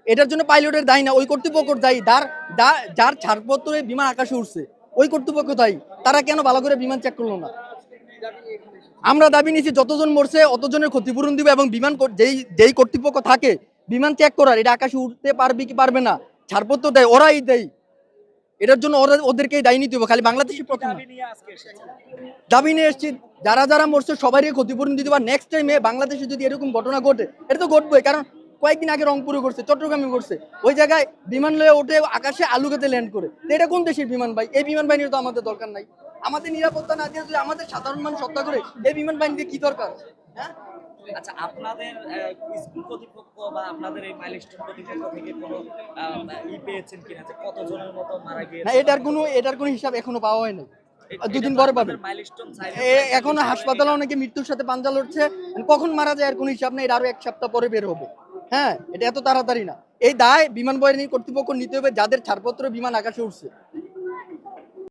এটার জন্য পাইলটের দায়ী না, ওই কর্তৃপক্ষ দায়ী, যার ছাড়পত্রে বিমান আকাশে উঠছে ওই কর্তৃপক্ষ দায়ী। তারা কেন ভালো করে বিমান চেক করলো না? আমরা দাবি নিয়েছি যতজন মরছে অতজনের ক্ষতিপূরণ দিব, এবং বিমান যেই কর্তৃপক্ষ থাকে বিমান চেক করার, এটা আকাশে উঠতে পারবে কি পারবে না ছাড়পত্র দেয়, ওরাই দেয়। এটার জন্য ওদেরকেই দায়ী নিতে হবে, খালি বাংলাদেশি প্রথম না। দাবি নিয়ে এসেছি, যারা যারা মরছে সবারই ক্ষতিপূরণ দিতে হবে। নেক্সট টাইমে বাংলাদেশে যদি এরকম ঘটনা ঘটে, এটা তো ঘটবে, কারণ কয়েকদিন আগে রংপুরে করছে, চট্টগ্রামে করছে, ওই জায়গায় বিমান লয়ে ওঠে আকাশে আলু খেতে ল্যান্ড করে। এটা কোন দেশের বিমান ভাই? এই বিমান বাহিনীর তো আমাদের দরকার নাই। আমাদের নিরাপত্তা না দিয়ে যদি আমাদের সাধারণ মানুষ হত্যা করে, এই বিমান বাহিনীতে কি দরকার? হ্যাঁ, আচ্ছা, আপনাদের স্কুল কর্তৃপক্ষ বা আপনাদের এই মাইলস্টোন কর্তৃপক্ষ থেকে কোনো পেয়েছেন কিনা যে কতজনের মতো মারা না, গিয়েছে? এটার কোনো হিসাব এখনো পাওয়া হয় নাই। দুদিন পরে পাবেন। মাইলস্টোন এখন হাসপাতালে অনেকে মৃত্যুর সাথে পাঞ্জা লড়ছে, কখন মারা যায় এর কোনো হিসাব নেই, এটা আরো 1 সপ্তাহ পরে বের হবে। হ্যাঁ, এটা এত তাড়াতাড়ি না। এই দায় বিমান বাহিনীর কর্তৃপক্ষ নিতে হবে, যাদের ছাড়পত্র বিমান আকাশে উঠছে।